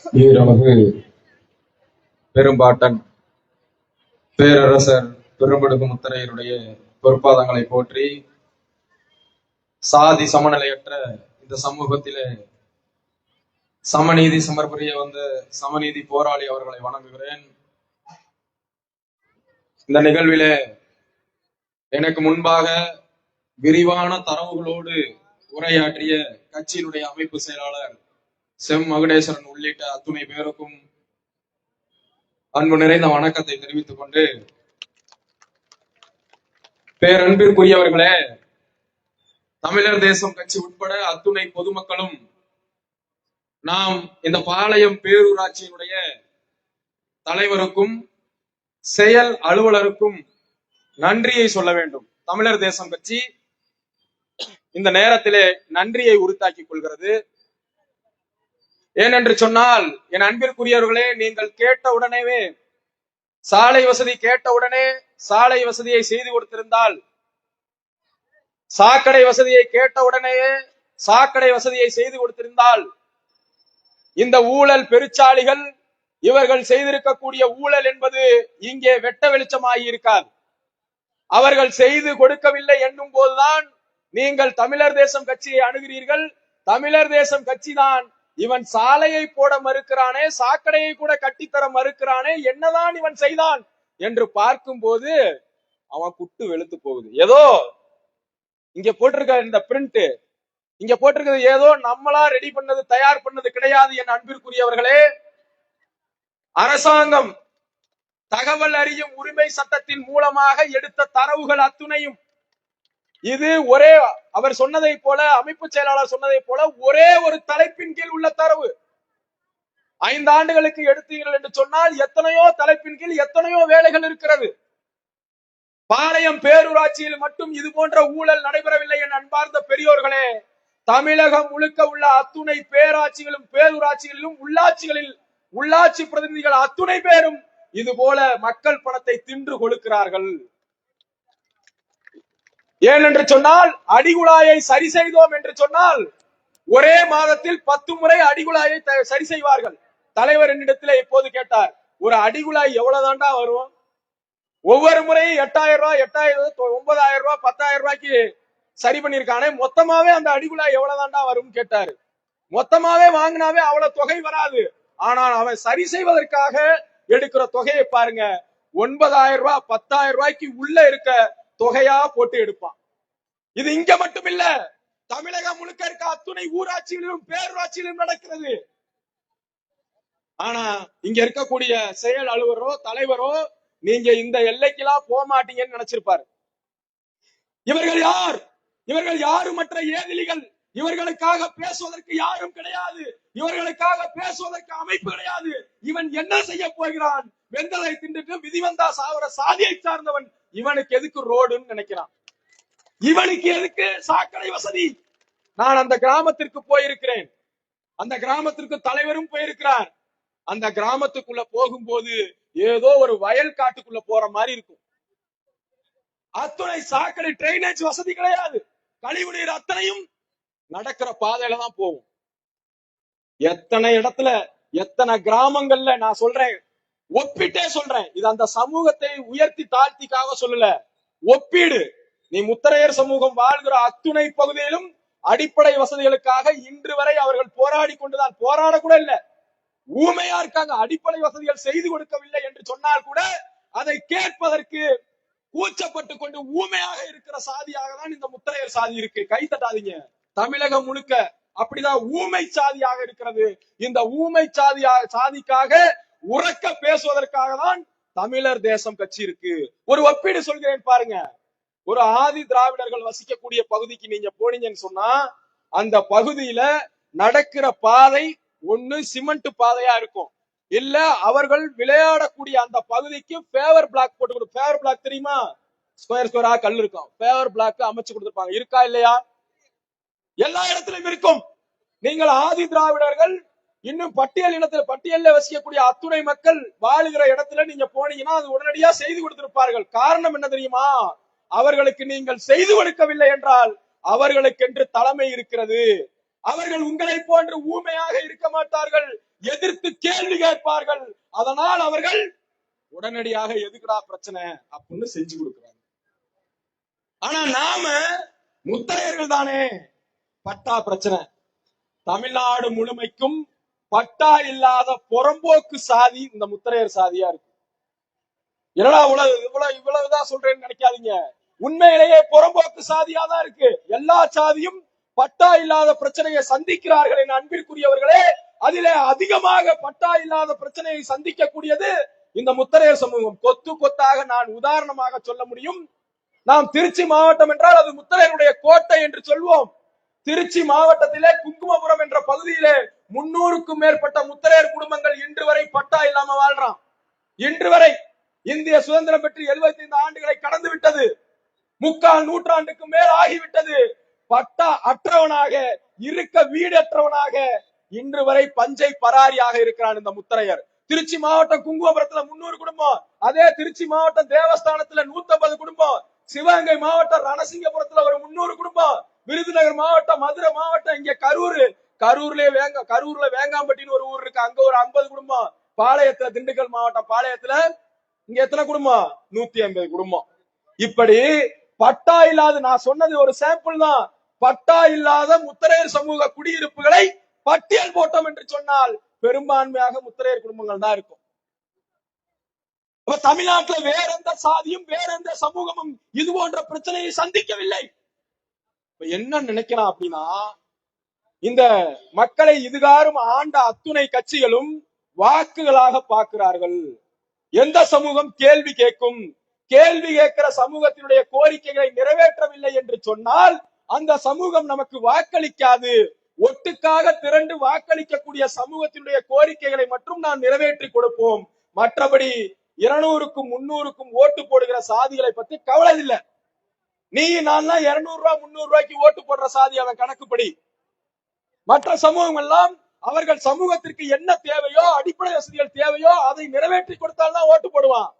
ஈரமிகு பெரும்பாட்டன் பேரரசர் பெரும்படுகு முத்தரையருடைய பொற்பாதங்களை போற்றி சாதி சமநிலையற்ற இந்த சமூகத்திலே சமநீதி சமர்புரிய வந்த சமநீதி போராளி அவர்களை வணங்குகிறேன். இந்த நிகழ்விலே எனக்கு முன்பாக விரிவான தரவுகளோடு உரையாற்றிய கட்சியினுடைய அமைப்பு செயலாளர் செம் மகுடேஸ்வரன் உள்ளிட்ட அத்துணை பேருக்கும் அன்பு நிறைந்த வணக்கத்தை தெரிவித்துக் கொண்டு, பேரன்பிற்குரியவர்களே, தமிழர் தேசம் கட்சி உட்பட அத்துணை பொதுமக்களும் நாம் இந்த பாளையம் பேரூராட்சியினுடைய தலைவருக்கும் செயல் அலுவலருக்கும் நன்றியை சொல்ல வேண்டும். தமிழர் தேசம் கட்சி இந்த நேரத்திலே நன்றியை உறுத்தாக்கிக் கொள்கிறது. ஏனென்று சொன்னால், என் அன்பிற்குரியவர்களே, நீங்கள் கேட்ட உடனேவே சாலை வசதி கேட்ட உடனே சாலை வசதியை செய்து கொடுத்திருந்தால், சாக்கடை வசதியை கேட்ட உடனேயே சாக்கடை வசதியை செய்து கொடுத்திருந்தால், இந்த ஊழல் பெருச்சாளிகள் இவர்கள் செய்திருக்கக்கூடிய ஊழல் என்பது இங்கே வெட்ட வெளிச்சமாகி இருக்காது. அவர்கள் செய்து கொடுக்கவில்லை என்னும் போதுதான் நீங்கள் தமிழர் தேசம் கட்சியை அணுகிறீர்கள். தமிழர் தேசம் கட்சி தான் இவன் சாலையை போட மறுக்கிறானே, சாக்கடையை கூட கட்டித்தர மறுக்கிறானே, என்னதான் இவன் செய்தான் என்று பார்க்கும் போது அவன் குட்டு வெளுத்து போகுது. ஏதோ இங்க போட்டிருக்க இந்த பிரிண்ட், இங்க போட்டிருக்கிறது ஏதோ நம்மளா ரெடி பண்ணது, தயார் பண்ணது கிடையாது. என் அன்பிற்குரியவர்களே, அரசாங்கம் தகவல் அறியும் உரிமை சட்டத்தின் மூலமாக எடுத்த தரவுகள் அத்துணையும் இது ஒரே, அவர் சொன்னதை போல, அமைப்பு செயலாளர் சொன்னதை போல, ஒரே ஒரு தலைப்பின் கீழ் உள்ள தரவு. 5 ஆண்டுகளுக்கு எடுத்தீர்கள் என்று சொன்னால் எத்தனையோ தலைப்பின் கீழ் எத்தனையோ வேலைகள் இருக்கிறது. பாளையம் பேரூராட்சியில் மட்டும் இது போன்ற ஊழல் நடைபெறவில்லை. என் அன்பார்ந்த பெரியோர்களே, தமிழகம் முழுக்க உள்ள அத்துணை பேராட்சிகளும் பேரூராட்சிகளிலும் உள்ளாட்சிகளில் உள்ளாட்சி பிரதிநிதிகள் அத்துணை பேரும் இது போல மக்கள் பணத்தை தின்று கொழுக்கிறார்கள். ஏனென்று சொன்னால், அடிகுழாயை சரி செய்தோம் என்று சொன்னால் ஒரே மாதத்தில் 10 முறை அடிகுழாயை சரி செய்வார்கள். தலைவர் என்னிடத்தில் இப்போது கேட்டார், ஒரு அடிகுழாய் எவ்வளவுதான்டா வரும்? ஒவ்வொரு முறையும் 8000 ரூபாய், 8000, 9000 ரூபாய், 10,000 ரூபாய்க்கு சரி பண்ணிருக்கானே, மொத்தமாவே அந்த அடிகுழாய் எவ்வளவுதான்டா வரும் கேட்டாரு. மொத்தமாவே வாங்கினாவே அவ்வளவு தொகை வராது. ஆனால் அவன் சரி செய்வதற்காக எடுக்கிற தொகையை பாருங்க, 9,000 ரூபாய், 10,000 ரூபாய்க்கு உள்ள இருக்க தொகையா போட்டு எடுப்பான். இது இங்க மட்டும் இல்ல, தமிழகம் முழுக்க இருக்க அத்துணை ஊராட்சிகளிலும் பேரூராட்சியிலும் நடக்கிறது. ஆனா இங்க இருக்கக்கூடிய செயல் அலுவலரோ தலைவரோ நீங்க இந்த எல்லைக்கெல்லாம் போக மாட்டீங்கன்னு நினைச்சிருப்பாரு. இவர்கள் யார்? இவர்கள் யாருமற்ற ஏதிலிகள். இவர்களுக்காக பேசுவதற்கு யாரும் கிடையாது. இவர்களுக்காக பேசுவதற்கு அமைப்பு கிடையாது. இவன் என்ன செய்ய போகிறான்? வெந்ததை தின்றுட்டு விதிவந்தா சாவர சாதியை சார்ந்தவன். இவனுக்கு எதுக்கு ரோடுன்னு நினைக்கிறான்? இவனுக்கு எதுக்கு சாக்கடை வசதி? நான் அந்த கிராமத்திற்கு போயிருக்கிறேன். அந்த கிராமத்திற்கு தலைவரும் போயிருக்கிறார். அந்த கிராமத்துக்குள்ள போகும்போது ஏதோ ஒரு வயல் காட்டுக்குள்ள போற மாதிரி இருக்கும். அத்துணை சாக்கடை டிரைனேஜ் வசதி கிடையாது. கழிவு நீர் அத்தனையும் நடக்கிற பாதையில தான் போகும். எத்தனை இடத்துல, எத்தனை கிராமங்கள்ல நான் சொல்றேன், ஒப்பிட்டே சொல்றேன். இது அந்த சமூகத்தை உயர்த்தி தாழ்த்திக்காக சொல்லல, ஒப்பீடு. நீ முத்தரையர் சமூகம் வாழ்கிற அத்துணை பகுதியிலும் அடிப்படை வசதிகளுக்காக இன்று வரை அவர்கள் போராடி கொண்டுதான், போராட கூட இல்ல, ஊமையா இருக்காங்க. அடிப்படை வசதிகள் செய்து கொடுக்கவில்லை என்று சொன்னால் கூட அதை கேட்பதற்கு கூச்சப்பட்டு கொண்டு ஊமையாக இருக்கிற சாதியாக தான் இந்த முத்தரையர் சாதி இருக்கு. கை தட்டாதீங்க. தமிழகம் முழுக்க அப்படிதான் ஊமை சாதியாக இருக்கிறது. இந்த ஊமை சாதிக்காக உறக்க பேசுவதற்காக தான் தமிழர் தேசம் கட்சி இருக்கு. ஒரு ஒப்பீடு சொல்கிறேன் பாருங்க. ஒரு ஆதி திராவிடர்கள் வசிக்கக்கூடிய பகுதிக்கு நீங்க போனீங்கன்னு சொன்னா, அந்த பகுதியில நடக்கிற பாதை ஒண்ணு சிமெண்ட் பாதையா இருக்கும், இல்ல அவர்கள் விளையாடக்கூடிய அந்த பகுதிக்கு பேவர் பிளாக் போட்டு கொடு. பேவர் பிளாக் தெரியுமா? ஸ்கொயர் ஸ்கொயரா கல் இருக்கும். பேவர் பிளாக் அமைச்சு கொடுத்திருப்பாங்க. இருக்கா இல்லையா? எல்லா இடத்திலும் இருக்கும். நீங்கள் ஆதி திராவிடர்கள் இன்னும் பட்டியல் இனத்தில் பட்டியல்ல வசிக்கக்கூடிய அத்துணை மக்கள் வாழுகிற இடத்துல நீங்க போனீங்கன்னா அது உடனடியா செய்து கொடுத்திருப்பார்கள். காரணம் என்ன தெரியுமா? அவர்களுக்கு நீங்கள் செய்து கொடுக்கவில்லை என்றால் அவர்களுக்கென்று தலைமை இருக்கிறது. அவர்கள் உங்களை போன்று ஊமையாக இருக்க மாட்டார்கள். எதிர்த்து கேள்வி கேட்பார்கள். அதனால் அவர்கள் உடனடியாக எதுக்குடா பிரச்சனை அப்படின்னு செஞ்சு கொடுக்கிறாங்க. ஆனா நாம முத்தரையர்கள் தானே பட்டா பிரச்சனை. தமிழ்நாடு முழுமைக்கும் பட்டா இல்லாத புறம்போக்கு சாதி இந்த முத்தரையர் சாதியா இருக்கு. என்னடா இவ்வளவுதான் சொல்றேன்னு நினைக்காதீங்க. உண்மையிலேயே புறம்போக்கு சாதியா தான் இருக்கு. எல்லா சாதியும் பட்டா இல்லாத பிரச்சனையை சந்திக்கிறார்கள் என் அன்பிற்குரியவர்களே. அதிலே அதிகமாக பட்டா இல்லாத பிரச்சனையை சந்திக்கக்கூடியது இந்த முத்தரையர் சமூகம். கொத்து கொத்தாக நான் உதாரணமாக சொல்ல முடியும். நாம் திருச்சி மாவட்டம் என்றால் அது முத்தரையருடைய கோட்டை என்று சொல்வோம். திருச்சி மாவட்டத்திலே குங்குமபுரம் என்ற பகுதியிலே 300க்கும் மேற்பட்ட முத்தரையர் குடும்பங்கள் இன்று வரை பட்டா இல்லாம வாழ்றான். இன்று வரை இந்திய சுதந்திரம் பெற்று 75 ஆண்டுகளை கடந்து விட்டது. 3/4 நூற்றாண்டுக்கு மேல் ஆகிவிட்டது. பட்டா அற்றவனாக இருக்க வீடற்றவனாக இன்று வரை பஞ்சை பராரியாக இருக்கிறான் இந்த முத்தரையர். திருச்சி மாவட்டம் குங்குமபுரத்துல 300 குடும்பம், அதே திருச்சி மாவட்டம் தேவஸ்தானத்துல 150 குடும்பம், சிவகங்கை மாவட்டம் ரணசிங்கபுரத்துல ஒரு 300 குடும்பம், விருதுநகர் மாவட்டம், மதுரை மாவட்டம், இங்க கரூர்ல வேங்காம்பட்டின்னு ஒரு ஊர் இருக்கு, அங்க ஒரு 50 குடும்பம், பாளையத்துல திண்டுக்கல் மாவட்டம் பாளையத்துல இங்க எத்தனை குடும்பம்? 150 குடும்பம். இப்படி பட்டா இல்லாத, நான் சொன்னது ஒரு சாம்பிள் தான், பட்டா இல்லாத முத்தரையர் சமூக குடியிருப்புகளை பட்டியல் போட்டோம் என்று சொன்னால் பெரும்பான்மையாக முத்தரையர் குடும்பங்கள் தான் இருக்கும். அப்ப தமிழ்நாட்டில் வேற எந்த சாதியும் வேற எந்த சமூகமும் இது போன்ற பிரச்சனையை சந்திக்கவில்லை. என்ன நினைக்கிறான் அப்படின்னா, இந்த மக்களை இதுகாரும் ஆண்ட அத்துணை கட்சிகளும் வாக்குகளாக பார்க்கிறார்கள். எந்த சமூகம் கேள்வி கேட்கும்? கேள்வி கேட்கிற சமூகத்தினுடைய கோரிக்கைகளை நிறைவேற்றவில்லை என்று சொன்னால் அந்த சமூகம் நமக்கு வாக்களிக்காது. ஒட்டுக்காக திரண்டு வாக்களிக்கக்கூடிய சமூகத்தினுடைய கோரிக்கைகளை மட்டும் நாம் நிறைவேற்றி கொடுப்போம். மற்றபடி 200க்கும் 300க்கும் ஓட்டு போடுகிற சாதிகளை பத்தி கவலை இல்லை. நீ நான் 200 ரூபாய் 300 ரூபாய்க்கு ஓட்டு போடுற சாதி அவன் கணக்குப்படி. மற்ற சமூகம் எல்லாம் அவர்கள் சமூகத்திற்கு என்ன தேவையோ, அடிப்படை வசதிகள் தேவையோ அதை நிறைவேற்றி கொடுத்தால்தான் ஓட்டு போடுவான்.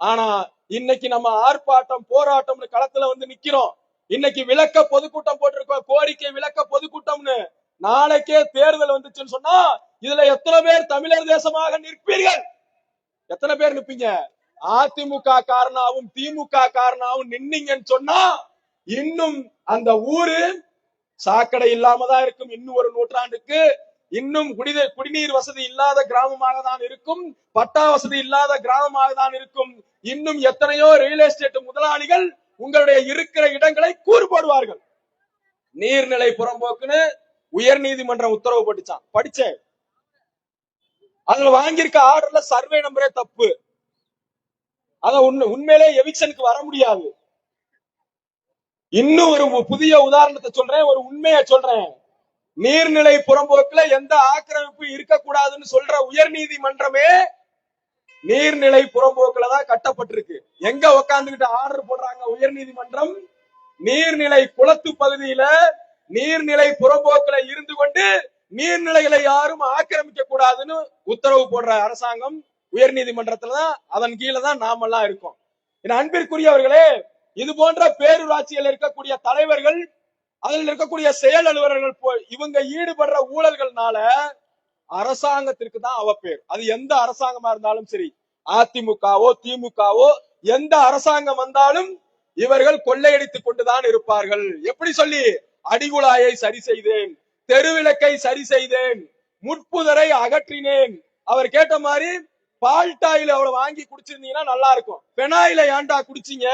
ஆனா இன்னைக்கு நம்ம ஆர்ப்பாட்டம் போராட்டம்னு களத்துல வந்து நிக்கிறோம். இன்னைக்கு விளக்க பொதுக்கூட்டம் போட்டிருக்கோம், கோரிக்கை விளக்க பொதுக்கூட்டம்னு. நாளைக்கே தேர்தல் வந்துச்சுன்னு சொன்னா இதுல எத்தனை பேர் தமிழர் தேசமாக நிற்பீர்கள்? எத்தனை பேர் நிப்பீங்க? அதிமுக காரணாவும் திமுக காரணாவும் நின்னீங்கன்னு சொன்னா இன்னும் அந்த ஊரு சாக்கடை இல்லாம தான் இருக்கும். இன்னும் ஒரு நூற்றாண்டுக்கு இன்னும் குடிநீர் வசதி இல்லாத கிராமமாக தான் இருக்கும், பட்டா வசதி இல்லாத கிராமமாக தான் இருக்கும். இன்னும் எத்தனையோ ரியல் எஸ்டேட் முதலாளிகள் உங்களுடைய இருக்கிற இடங்களை கூறு போடுவார்கள். நீர்நிலை புறம்போக்குன்னு உயர் நீதிமன்றம் உத்தரவு போட்டுச்சான், படிச்சேன். அதுல வாங்கியிருக்க ஆர்டர்ல சர்வே நம்பரே தப்பு. அத உண்மையிலே எவிக்ஷனுக்கு வர முடியாது. இன்னும் ஒரு புதிய உதாரணத்தை சொல்றேன், ஒரு உண்மையை சொல்றேன். நீர்நிலை புறம்போக்குல எந்த ஆக்கிரமிப்பு இருக்கக்கூடாதுன்னு சொல்ற உயர் நீதிமன்றமே நீர்நிலை புறம்போக்குல தான் கட்டப்பட்டிருக்கு. எங்க உக்காந்துகிட்டு ஆர்டர் போடுறாங்க உயர் நீதிமன்றம்? நீர்நிலை குளத்து பகுதியில நீர்நிலை புறம்போக்குல இருந்து கொண்டு நீர்நிலைகளை யாரும் ஆக்கிரமிக்க கூடாதுன்னு உத்தரவு போடுற அரசாங்கம் உயர் நீதிமன்றத்துலதான், அதன் கீழே தான் நாமெல்லாம் இருக்கோம். என் அன்பிற்குரியவர்களே, இது போன்ற பேரூராட்சியில் இருக்கக்கூடிய தலைவர்கள், அதில் இருக்கக்கூடிய செயல் அலுவலர்கள் இவங்க ஈடுபடுற ஊழல்கள்னால அரசாங்கத்திற்கு தான் அவப்பேர். அது எந்த அரசாங்கமா இருந்தாலும் சரி, அதிமுகவோ திமுகவோ எந்த அரசாங்கம் வந்தாலும் இவர்கள் கொள்ளையடித்துக் கொண்டுதான் இருப்பார்கள். எப்படி சொல்லி? அடிகுழாயை சரி செய்தேன், தெருவிளக்கை சரி செய்தேன், முட்புதரை அகற்றினேன். அவர் கேட்ட மாதிரி பால்டாயில் அவ்வளவு வாங்கி குடிச்சிருந்தீங்கன்னா நல்லா இருக்கும். பெனாயில ஏன்டா குடிச்சீங்க?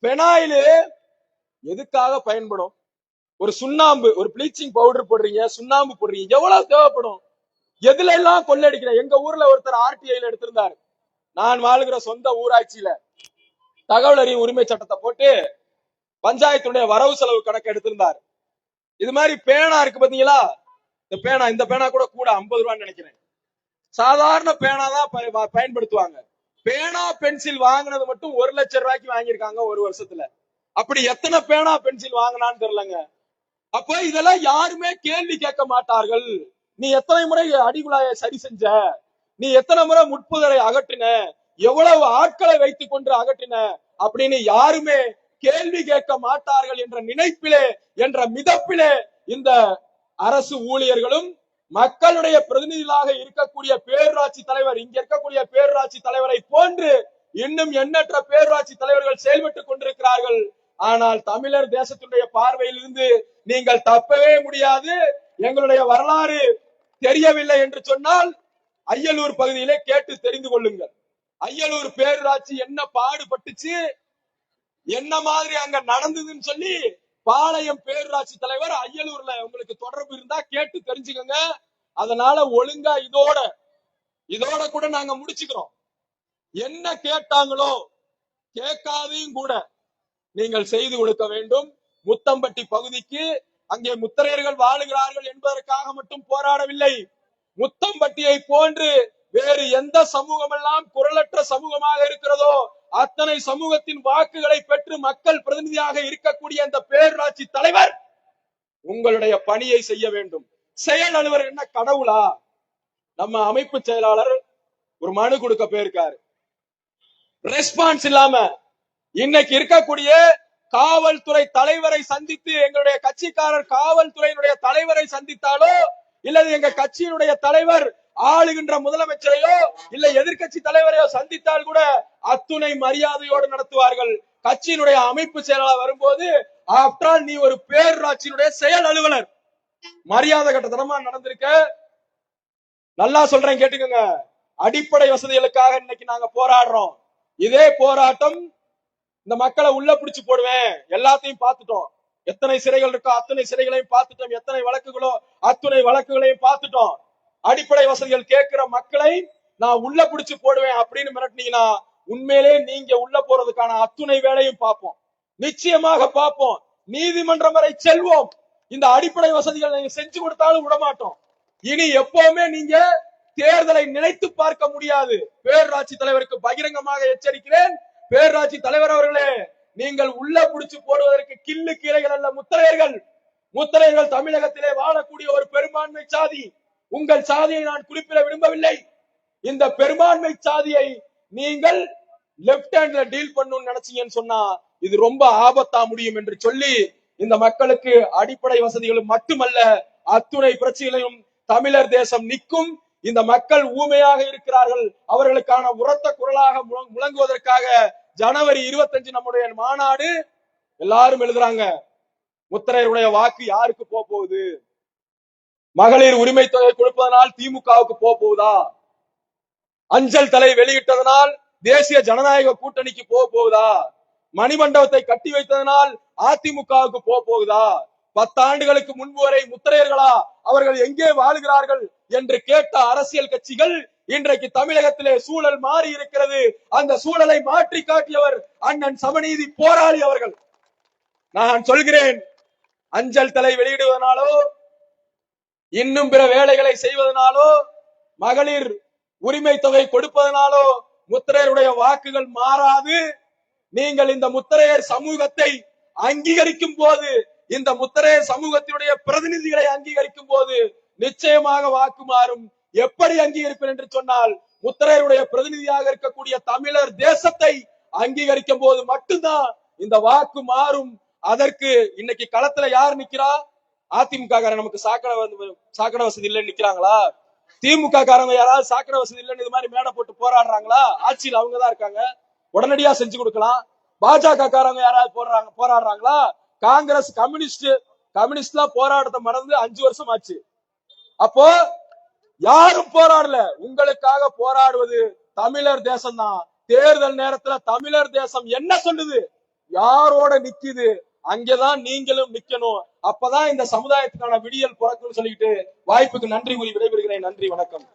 பெனாயிலு எதுக்காக பயன்படும்? ஒரு சுண்ணாம்பு, ஒரு ப்ளீச்சிங் பவுடர் போடுறீங்க, சுண்ணாம்பு போடுறீங்க, எவ்வளவு தேவைப்படும்? எதுல எல்லாம் கொள்ளடிக்கிற? எங்க ஊர்ல ஒருத்தர் ஆர்டிஐல எடுத்திருந்தாரு. நான் வாழ்கிற சொந்த ஊராட்சியில தகவல் அறியும் உரிமை சட்டத்தை போட்டு பஞ்சாயத்துடைய வரவு செலவு கணக்கு எடுத்திருந்தாரு. இது மாதிரி பேனா இருக்கு பாத்தீங்களா? இந்த பேனா கூட 50 ரூபான்னு நினைக்கிறேன். சாதாரண பேனா தான் பயன்படுத்துவாங்க. பேனா பென்சில் வாங்கினது மட்டும் 1 லட்சம் ரூபாய்க்கு வாங்கியிருக்காங்க ஒரு வருஷத்துல. அப்படி எத்தனை பேனா பென்சில் வாங்கினான்னு தெரியலங்க. அப்ப இதெல்லாம் யாருமே கேள்வி கேட்க மாட்டார்கள். நீ எத்தனை முறை அடிகுழாயை சரி செஞ்ச, நீ எத்தனை முறை முட்புதரை அகற்றின, எவ்வளவு ஆட்களை வைத்துக் கொண்டு அகற்றின அப்படின்னு யாருமே கேள்வி கேட்க மாட்டார்கள் என்ற நினைப்பிலே, என்ற மிதப்பிலே இந்த அரசு ஊழியர்களும் மக்களுடைய பிரதிநிதிகளாக இருக்கக்கூடிய பேரூராட்சி தலைவர், இங்க இருக்கக்கூடிய பேரூராட்சி தலைவரை போன்று இன்னும் எண்ணற்ற பேரூராட்சி தலைவர்கள் செயல்பட்டுக் கொண்டிருக்கிறார்கள். ஆனால் தமிழர் தேசத்தினுடைய பார்வையிலிருந்து நீங்கள் தப்பவே முடியாது. எங்களுடைய வரலாறு தெரியவில்லை என்று சொன்னால் அய்யலூர் பகுதியிலே கேட்டு தெரிந்து கொள்ளுங்கள். அய்யலூர் பேரூராட்சி என்ன பாடுபட்டுச்சு, என்ன மாதிரி அங்க நடந்ததுன்னு சொல்லி பாளையம் பேரூராட்சி தலைவர் அய்யலூர்ல உங்களுக்கு தொடர்பு இருந்தா கேட்டு தெரிஞ்சுக்கோங்க. அதனால ஒழுங்கா இதோட கூட நாங்க முடிச்சுக்கிறோம். என்ன கேட்டாங்களோ கேட்காதையும் கூட நீங்கள் செய்து கொடுக்க வேண்டும். முத்தம்பட்டி பகுதிக்கு அங்கே முத்தரையர்கள் வாழுகிறார்கள் என்பதற்காக மட்டும் போராடவில்லை. முத்தம்பட்டியை போன்று வேறு எந்த சமூகமெல்லாம் குரலற்ற சமூகமாக இருக்கிறதோ அத்தனை சமூகத்தின் வாக்குகளை பெற்று மக்கள் பிரதிநிதியாக இருக்கக்கூடிய அந்த பேரூராட்சி தலைவர் உங்களுடைய பணியை செய்ய வேண்டும். செயல் அலுவலர் என்ன கடவுளா? நம்ம அமைப்பு செயலாளர் ஒரு மனு கொடுக்க போயிருக்காரு, ரெஸ்பான்ஸ் இல்லாம இன்னைக்கு இருக்கக்கூடிய காவல்துறை தலைவரை சந்தித்து எங்களுடைய கட்சிக்காரர் காவல்துறையினுடைய தலைவரை சந்தித்தாலோ இல்லது எங்க கட்சியினுடைய தலைவர் ஆளுகின்ற முதலமைச்சரையோ இல்ல எதிர்கட்சி தலைவரையோ சந்தித்தால் கூட அத்துணை மரியாதையோடு நடத்துவார்கள். கட்சியினுடைய அமைப்பு செயலாளர் வரும்போது ஆஃப்டர் நீ ஒரு பேரூராட்சியினுடைய செயல் அலுவலர், மரியாதை கட்டத்தனமா நடந்திருக்க. நல்லா சொல்றேன் கேட்டுக்கோங்க. அடிப்படை வசதிகளுக்காக இன்னைக்கு நாங்க போராடுறோம். இதே போராட்டம் இந்த மக்களை உள்ள பிடிச்சு போடுவேன் எல்லாத்தையும் பார்த்துட்டோம். எத்தனை சிறைகள் இருக்கோ அத்தனை சிறைகளையும் பார்த்துட்டோம். எத்தனை வழக்குகளோ அத்தனை வழக்குகளையும் பார்த்துட்டோம். அடிப்படை வசதிகள் கேட்கிற மக்களை நான் உள்ள பிடிச்சு போடுவேன் அப்படின்னு மிரட்டினீங்கன்னா உண்மையிலே நீங்க உள்ள போறதுக்கான அத்துணை வேலையும் பார்ப்போம், நிச்சயமாக பார்ப்போம். நீதிமன்றம் வரை செல்வோம். இந்த அடிப்படை வசதிகள் நீங்க செஞ்சு கொடுத்தாலும் விடமாட்டோம். இனி எப்பவுமே நீங்க தேர்தலை நினைத்து பார்க்க முடியாது. பேரூராட்சி தலைவருக்கு பகிரங்கமாக எச்சரிக்கிறேன். பேரூராட்சி தலைவர் அவர்களே, நீங்கள் உள்ள புடிச்சு போடுவதற்கு கிள்ளு கீரைகள் அல்ல முத்தரையர்கள். முத்தரையர்கள் தமிழகத்திலே வாழக்கூடிய ஒரு பெரும்பான்மை சாதி. உங்கள் சாதியை நான் குறிப்பிட விரும்பவில்லை. இந்த பெரும்பான்மை சாதியை நீங்கள் லெப்ட் ஹேண்ட்ல டீல் பண்ணணும்னு நினைச்சீங்கன்னு சொன்னா இது ரொம்ப ஆபத்தா முடியும் என்று சொல்லி இந்த மக்களுக்கு அடிப்படை வசதிகளும் மட்டுமல்ல அத்துணை பிரச்சனைகளையும் தமிழர் தேசம் நிற்கும். இந்த மக்கள் ஊமையாக இருக்கிறார்கள். அவர்களுக்கான உரத்த குரலாக முழங்குவதற்காக ஜனவரி 25 நம்முடைய மாநாடு. எல்லாரும் எழுதுறாங்க, முத்தரையருடைய வாக்கு யாருக்கு போகுது? மகளிர் உரிமை தொகை கொடுப்பதனால் திமுகவுக்கு போகுதா? அஞ்சல் தலை வெளியிட்டதனால் தேசிய ஜனநாயக கூட்டணிக்கு போகுதா? மணிமண்டபத்தை கட்டி வைத்ததனால் அதிமுகவுக்கு போகுதா? 10 ஆண்டுகளுக்கு முன்பு வரை முத்தரையர்களா, அவர்கள் எங்கே வாழுகிறார்கள் என்று கேட்ட அரசியல் கட்சிகள் இன்றைக்கு தமிழகத்திலே சூழல் மாறி இருக்கிறது. அந்த சூழலை மாற்றி காட்டியவர் அண்ணன் சமநீதி போராளி அவர்கள். நான் சொல்கிறேன், அஞ்சல் தலை வெளியிடுவதனாலோ இன்னும் பிற வேலைகளை செய்வதனாலோ மகளிர் உரிமை தொகை கொடுப்பதனாலோ முத்தரையருடைய வாக்குகள் மாறாது. நீங்கள் இந்த முத்தரையர் சமூகத்தை அங்கீகரிக்கும் போது, இந்த முத்தரையர் சமூகத்தினுடைய பிரதிநிதிகளை அங்கீகரிக்கும் போது நிச்சயமாக வாக்கு மாறும். எப்படி அங்கீகரிப்பேன் என்று சொன்னால், முத்தரையருடைய பிரதிநிதியாக இருக்கக்கூடிய தமிழர் தேசத்தை அங்கீகரிக்கும் போது மட்டும்தான் இந்த வாக்கு மாறும். அதற்கு இன்னைக்கு களத்துல யார் நிக்கிறா? அதிமுக காரங்க நமக்கு சாக்கடை வசதி இல்லைன்னு நிக்கிறாங்களா? திமுக காரங்க யாராவது சாக்கடை வசதி இல்லைன்னு இது மாதிரி மேடை போட்டு போராடுறாங்களா? ஆட்சியில் அவங்கதான் இருக்காங்க, உடனடியா செஞ்சு கொடுக்கலாம். பாஜக காரங்க யாராவது போராடுறாங்களா? காங்கிரஸ் கம்யூனிஸ்ட்லாம் போராட்டத்தை மறந்து 5 வருஷம் ஆச்சு. அப்போ யாரும் போராடல. உங்களுக்காக போராடுவது தமிழர் தேசம் தான். தேர்தல் நேரத்துல தமிழர் தேசம் என்ன சொல்லுது, யாரோட நிக்குது, அங்கேதான் நீங்களும் நிக்கணும். அப்பதான் இந்த சமுதாயத்துக்கான விடியல் பிறக்கும்னு சொல்லிட்டு வாய்ப்புக்கு நன்றி கூறி விடைபெறுகிறேன். நன்றி, வணக்கம்.